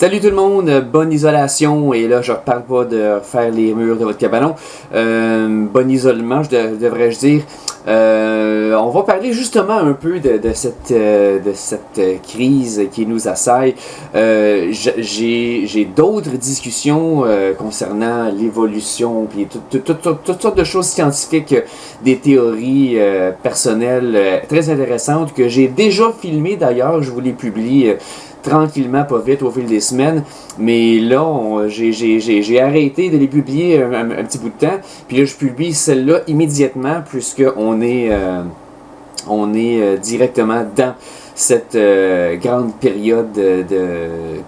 Salut tout le monde, bonne isolation, et là je reparle pas de faire les murs de votre cabanon, bon isolement devrais-je dire. On va parler justement un peu de cette crise qui nous assaille. J'ai d'autres discussions concernant l'évolution, puis toutes sortes de choses scientifiques, des théories personnelles très intéressantes que j'ai déjà filmées d'ailleurs, je vous les publie tranquillement, pas vite, au fil des semaines. Mais là, j'ai arrêté de les publier un petit bout de temps. Puis là, je publie celle-là immédiatement, puisqu'on est directement dans cette grande période de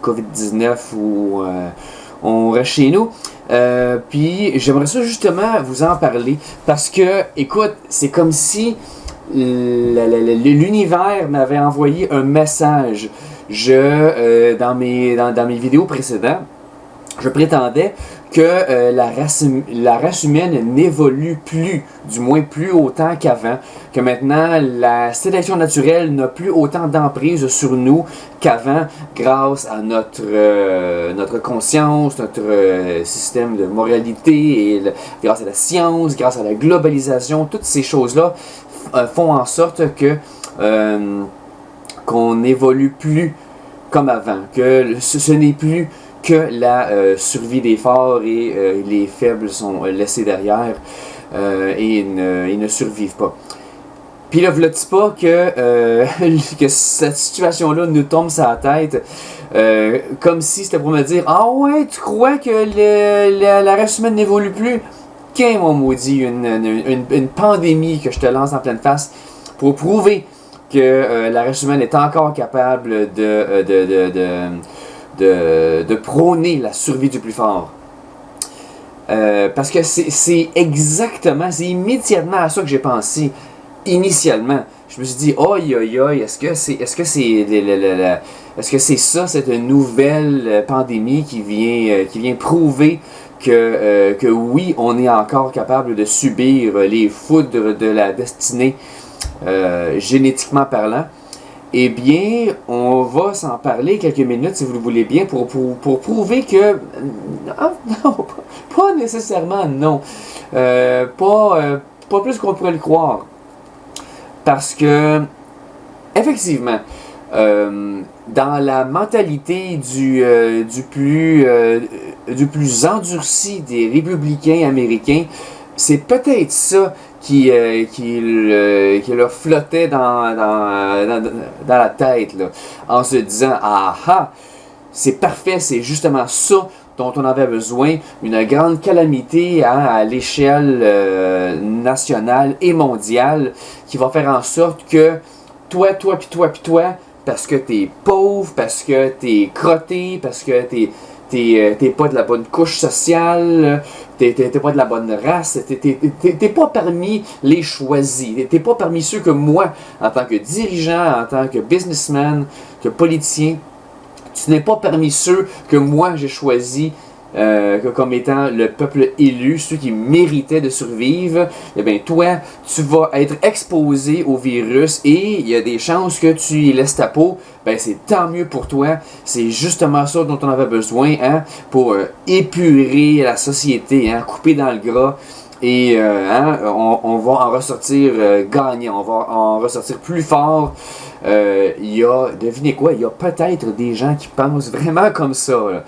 COVID-19 où on reste chez nous. Puis j'aimerais ça justement vous en parler, parce que, écoute, c'est comme si l'univers m'avait envoyé un message. Dans mes vidéos précédentes, je prétendais que la race humaine n'évolue plus, du moins plus autant qu'avant, que maintenant la sélection naturelle n'a plus autant d'emprise sur nous qu'avant, grâce à notre conscience, notre système de moralité, et grâce à la science, grâce à la globalisation. Toutes ces choses-là font en sorte que qu'on n'évolue plus comme avant, que ce n'est plus que la survie des forts et les faibles sont laissés derrière et ne survivent pas. Puis là, v'là-t-il pas que cette situation-là nous tombe sur la tête, comme si c'était pour me dire « Ah ouais, tu crois que la race humaine n'évolue plus? » Qu'un mon maudit, une pandémie que je te lance en pleine face pour prouver que la race humaine est encore capable de prôner la survie du plus fort. Parce que c'est immédiatement à ça que j'ai pensé initialement. Je me suis dit, est-ce que c'est ça, cette nouvelle pandémie qui vient prouver que oui, on est encore capable de subir les foudres de la destinée, génétiquement parlant? Eh bien, on va s'en parler quelques minutes, si vous le voulez bien, pour prouver que... non, pas nécessairement non. Pas plus qu'on pourrait le croire. Parce que, effectivement, dans la mentalité du plus endurci des républicains américains, c'est peut-être ça qui leur flottait dans la tête, là, en se disant « Ah, c'est parfait, c'est justement ça dont on avait besoin, une grande calamité à l'échelle nationale et mondiale qui va faire en sorte que toi, parce que t'es pauvre, parce que t'es crotté, parce que t'es pas de la bonne couche sociale, t'es pas de la bonne race, t'es pas parmi les choisis, t'es pas parmi ceux que moi, en tant que dirigeant, en tant que businessman, que politicien, tu n'es pas parmi ceux que moi j'ai choisi comme étant le peuple élu, ceux qui méritaient de survivre. Eh bien, toi, tu vas être exposé au virus et il y a des chances que tu y laisses ta peau. Ben, c'est tant mieux pour toi. C'est justement ça dont on avait besoin, hein, pour épurer la société, hein, couper dans le gras. Et on va en ressortir gagnant, on va en ressortir plus fort. Devinez quoi, il y a peut-être des gens qui pensent vraiment comme ça.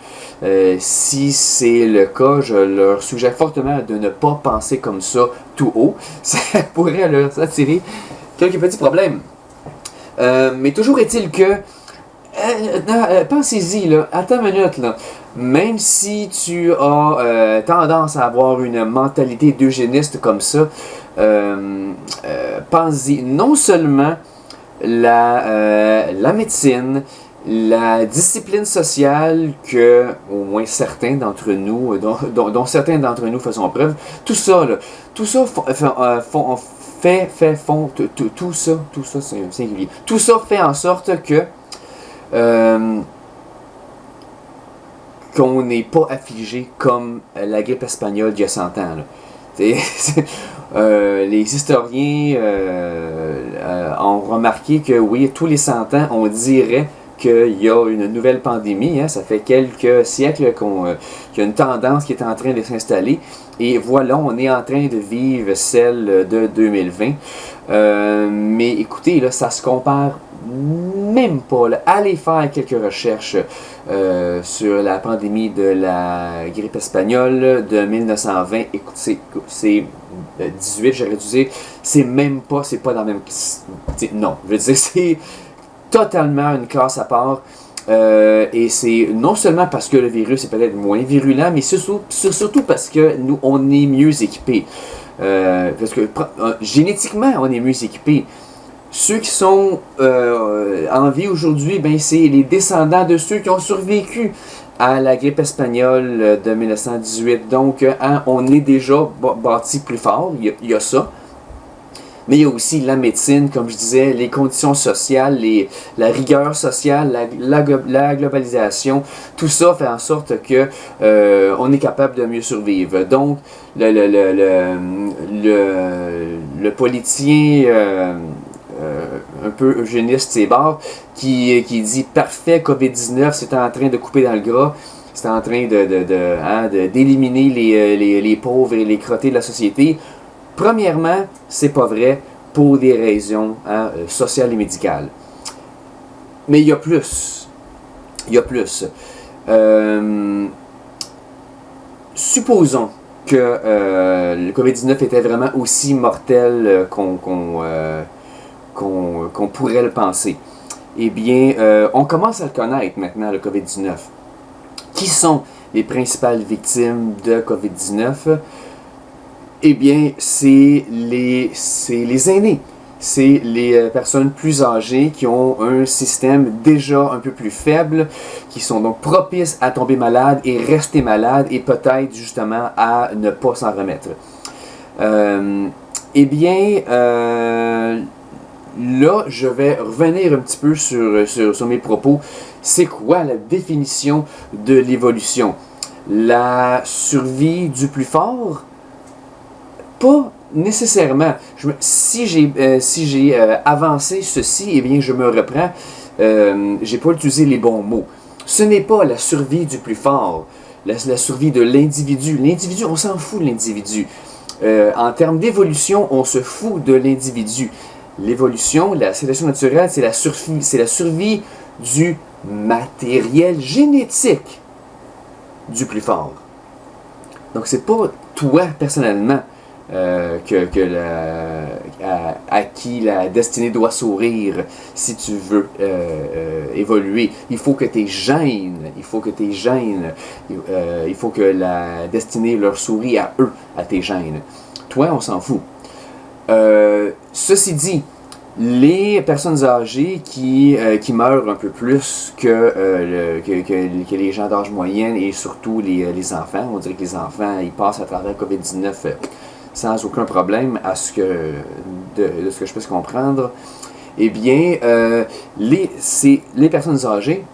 Si c'est le cas, je leur suggère fortement de ne pas penser comme ça tout haut. Ça pourrait leur attirer quelques petits problèmes. Mais toujours est-il que pensez-y, là, attends une minute, là. Même si tu as tendance à avoir une mentalité d'eugéniste comme ça, pense-y. Non seulement la médecine, la discipline sociale que, au moins certains d'entre nous, dont certains d'entre nous faisons preuve, tout ça, tout ça c'est singulier. Tout ça fait en sorte que qu'on n'est pas affligé comme la grippe espagnole d'il y a 100 ans. Les historiens ont remarqué que oui, tous les 100 ans, on dirait qu'il y a une nouvelle pandémie. Hein. Ça fait quelques siècles qu'il y a une tendance qui est en train de s'installer. Et voilà, on est en train de vivre celle de 2020. Mais écoutez, là, ça se compare même pas. Là. Allez faire quelques recherches sur la pandémie de la grippe espagnole de 1920. Écoutez, c'est 18, j'aurais dû dire. C'est même pas, c'est pas dans le même... Non, je veux dire, c'est totalement une classe à part. Et c'est non seulement parce que le virus est peut-être moins virulent, mais surtout parce que nous, on est mieux équipés. Parce que génétiquement, on est mieux équipés. Ceux qui sont en vie aujourd'hui, ben, c'est les descendants de ceux qui ont survécu à la grippe espagnole de 1918. Donc, hein, on est déjà bâti plus fort, il y a ça. Mais il y a aussi la médecine, comme je disais, les conditions sociales, la rigueur sociale, la globalisation. Tout ça fait en sorte que on est capable de mieux survivre. Donc, le politicien un peu eugéniste Sébar qui dit « Parfait, COVID-19, c'est en train de couper dans le gras. C'est en train d'éliminer les pauvres et les crottés de la société. » Premièrement, c'est pas vrai pour des raisons sociales et médicales. Mais il y a plus. Il y a plus. Supposons que le COVID-19 était vraiment aussi mortel qu'on pourrait le penser. Eh bien, on commence à le connaître maintenant, le COVID-19. Qui sont les principales victimes de COVID-19? Eh bien, c'est les aînés. C'est les personnes plus âgées qui ont un système déjà un peu plus faible, qui sont donc propices à tomber malade et rester malade et peut-être justement à ne pas s'en remettre. Eh bien, là, je vais revenir un petit peu sur mes propos. C'est quoi la définition de l'évolution? La survie du plus fort? Pas nécessairement. Si j'ai avancé ceci, eh bien, je me reprends. J'ai pas utilisé les bons mots. Ce n'est pas la survie du plus fort, la survie de l'individu. L'individu, on s'en fout de l'individu. En termes d'évolution, on se fout de l'individu. L'évolution, la sélection naturelle, c'est la survie du matériel génétique du plus fort. Donc, c'est pas toi, personnellement, à qui la destinée doit sourire si tu veux évoluer. Il faut que tes gènes, il faut que la destinée leur sourie à eux, à tes gènes. Toi, on s'en fout. Ceci dit, les personnes âgées qui meurent un peu plus que les gens d'âge moyen et surtout les enfants, on dirait que les enfants, ils passent à travers COVID-19 sans aucun problème de ce que je puisse comprendre. Eh bien, les personnes âgées,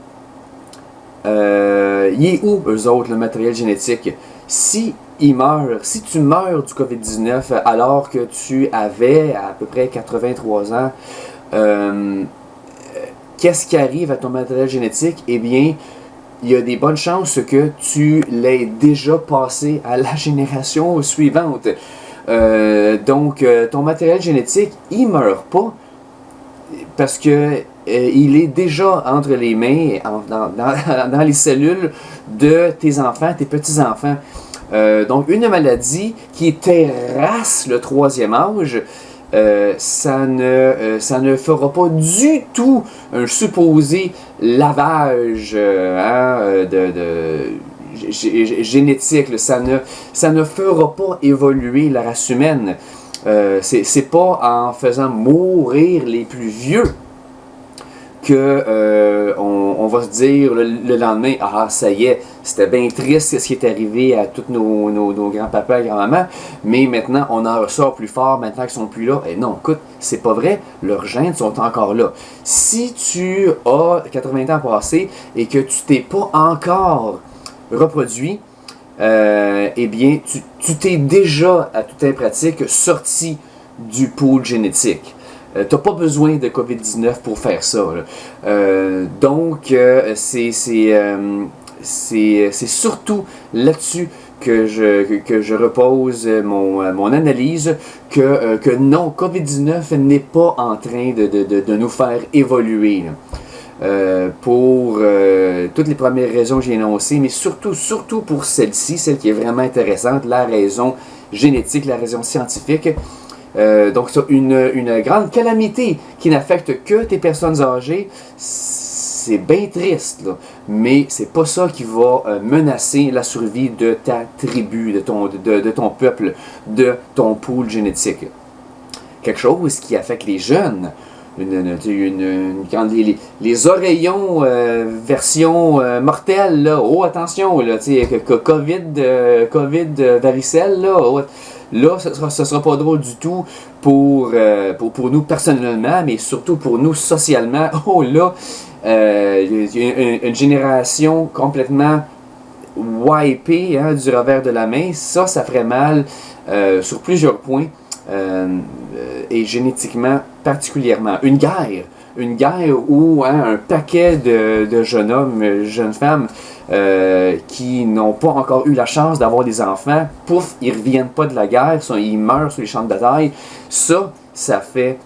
il est où, eux autres, le matériel génétique? Si tu meurs du COVID-19 alors que tu avais à peu près 83 ans, qu'est-ce qui arrive à ton matériel génétique? Eh bien, il y a des bonnes chances que tu l'aies déjà passé à la génération suivante. Donc, ton matériel génétique, il ne meurt pas parce que il est déjà entre les mains, dans les cellules de tes enfants, tes petits-enfants. Donc, une maladie qui terrasse le troisième âge, ça ne fera pas du tout un supposé lavage génétique. Ça ne fera pas évoluer la race humaine. C'est pas en faisant mourir les plus vieux que on va se dire le lendemain, ah ça y est, c'était bien triste ce qui est arrivé à tous nos grands-papas et grand-mamans, mais maintenant on en ressort plus fort maintenant qu'ils sont plus là. Et non, écoute, c'est pas vrai, leurs gènes sont encore là. Si tu as 80 ans passés et que tu t'es pas encore reproduit, eh bien, tu t'es déjà, à toute pratique, sorti du pool génétique. t'as pas besoin de COVID-19 pour faire ça. Donc, c'est surtout là-dessus que je repose mon analyse que non, COVID-19 n'est pas en train de nous faire évoluer. Pour toutes les premières raisons que j'ai énoncées, mais surtout pour celle-ci, celle qui est vraiment intéressante, la raison génétique, la raison scientifique. Donc, c'est une grande calamité qui n'affecte que tes personnes âgées. C'est bien triste, là, mais c'est pas ça qui va menacer la survie de ta tribu, de ton peuple, de ton pool génétique. Quelque chose qui affecte les jeunes. Quand les oreillons version mortelle, là, oh attention, là, COVID varicelle, là, oh, là, ce sera pas drôle du tout pour nous personnellement, mais surtout pour nous socialement. Oh là, une génération complètement wipée, hein, du revers de la main, ça ferait mal sur plusieurs points. Et génétiquement particulièrement. Une guerre où un paquet de jeunes hommes, jeunes femmes qui n'ont pas encore eu la chance d'avoir des enfants, pouf, ils reviennent pas de la guerre, ils meurent sur les champs de bataille. Ça fait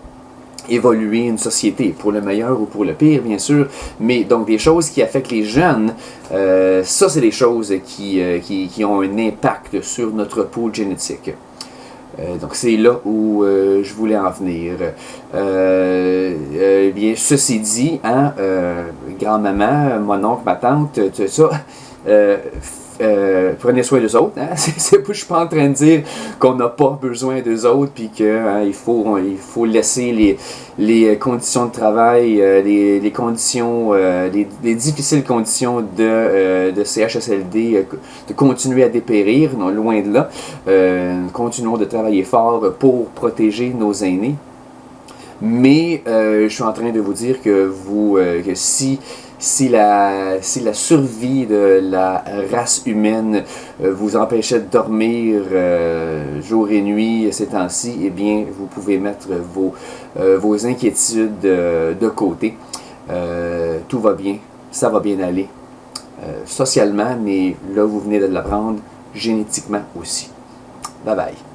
évoluer une société, pour le meilleur ou pour le pire, bien sûr, mais donc des choses qui affectent les jeunes, ça c'est des choses qui ont un impact sur notre pool génétique. Donc c'est là où je voulais en venir. Bien, ceci dit, hein, grand-maman, mon oncle, ma tante, tout ça, prenez soin d'eux autres. Hein? Je suis pas en train de dire qu'on n'a pas besoin d'eux autres, puis qu'il hein, il faut laisser les conditions de travail, les conditions, les difficiles conditions de CHSLD de continuer à dépérir, non, loin de là. Continuons de travailler fort pour protéger nos aînés. Mais je suis en train de vous dire que que si la survie de la race humaine vous empêchait de dormir jour et nuit ces temps-ci, eh bien, vous pouvez mettre vos inquiétudes de côté. Tout va bien, ça va bien aller. Socialement, mais là, vous venez de l'apprendre, génétiquement aussi. Bye bye.